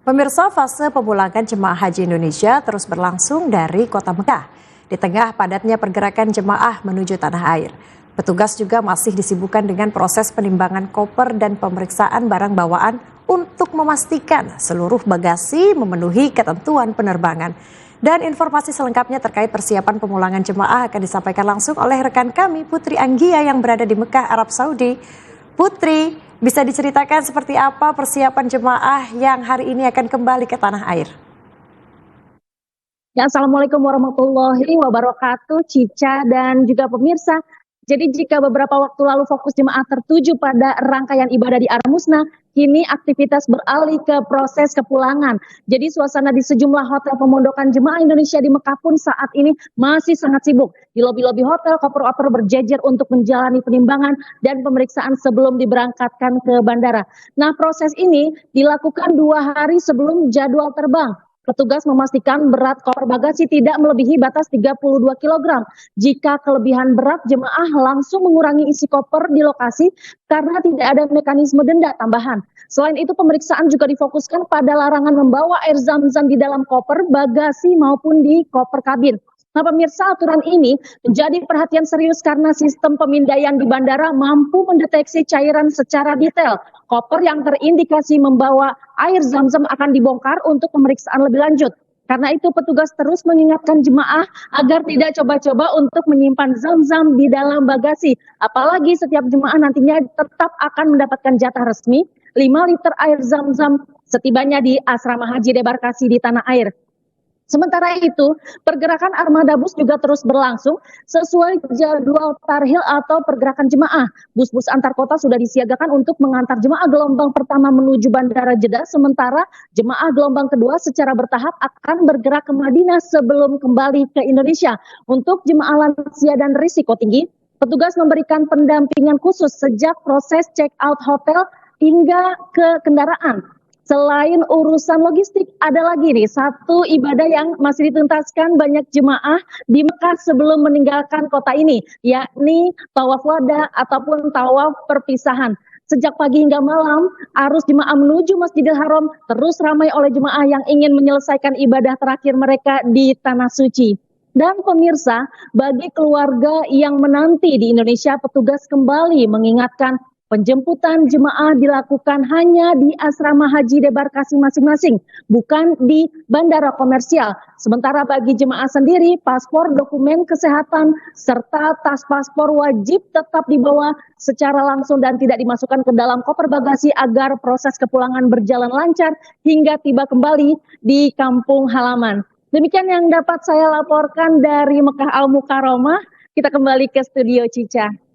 Pemirsa, fase pemulangan jemaah haji Indonesia terus berlangsung dari kota Mekah. Di tengah padatnya pergerakan jemaah menuju tanah air. Petugas juga masih disibukkan dengan proses penimbangan koper dan pemeriksaan barang bawaan untuk memastikan seluruh bagasi memenuhi ketentuan penerbangan. Dan informasi selengkapnya terkait persiapan pemulangan jemaah akan disampaikan langsung oleh rekan kami Putri Anggia yang berada di Mekah, Arab Saudi. Putri, bisa diceritakan seperti apa persiapan jemaah yang hari ini akan kembali ke tanah air? Ya, Assalamualaikum warahmatullahi wabarakatuh, Cica dan juga pemirsa. Jadi jika beberapa waktu lalu fokus jemaah tertuju pada rangkaian ibadah di Aramusna, kini aktivitas beralih ke proses kepulangan. Jadi suasana di sejumlah hotel pemondokan jemaah Indonesia di Mekah pun saat ini masih sangat sibuk. Di lobi-lobi hotel, koper-koper berjejer untuk menjalani penimbangan dan pemeriksaan sebelum diberangkatkan ke bandara. Nah, proses ini dilakukan 2 hari sebelum jadwal terbang. Petugas memastikan berat koper bagasi tidak melebihi batas 32 kg. Jika kelebihan berat, jemaah langsung mengurangi isi koper di lokasi karena tidak ada mekanisme denda tambahan. Selain itu, pemeriksaan juga difokuskan pada larangan membawa air zam-zam di dalam koper, bagasi maupun di koper kabin. Nah, pemirsa, aturan ini menjadi perhatian serius karena sistem pemindaian di bandara mampu mendeteksi cairan secara detail. Koper yang terindikasi membawa air zam-zam akan dibongkar untuk pemeriksaan lebih lanjut. Karena itu petugas terus mengingatkan jemaah agar tidak coba-coba untuk menyimpan zam-zam di dalam bagasi. Apalagi setiap jemaah nantinya tetap akan mendapatkan jatah resmi 5 liter air zam-zam setibanya di asrama haji debarkasi di tanah air. Sementara itu, pergerakan armada bus juga terus berlangsung sesuai jadwal tarhil atau pergerakan jemaah. Bus-bus antar kota sudah disiagakan untuk mengantar jemaah gelombang pertama menuju Bandara Jeddah, sementara jemaah gelombang kedua secara bertahap akan bergerak ke Madinah sebelum kembali ke Indonesia. Untuk jemaah lansia dan risiko tinggi, petugas memberikan pendampingan khusus sejak proses check-out hotel hingga ke kendaraan. Selain urusan logistik, ada lagi nih satu ibadah yang masih dituntaskan banyak jemaah di Mekah sebelum meninggalkan kota ini, yakni tawaf wada ataupun tawaf perpisahan. Sejak pagi hingga malam, arus jemaah menuju Masjidil Haram terus ramai oleh jemaah yang ingin menyelesaikan ibadah terakhir mereka di Tanah Suci. Dan pemirsa, bagi keluarga yang menanti di Indonesia, petugas kembali mengingatkan penjemputan jemaah dilakukan hanya di asrama haji debarkasi masing-masing, bukan di bandara komersial. Sementara bagi jemaah sendiri, paspor, dokumen kesehatan, serta tas paspor wajib tetap dibawa secara langsung dan tidak dimasukkan ke dalam koper bagasi agar proses kepulangan berjalan lancar hingga tiba kembali di kampung halaman. Demikian yang dapat saya laporkan dari Mekah Al Mukarramah. Kita kembali ke studio Cica.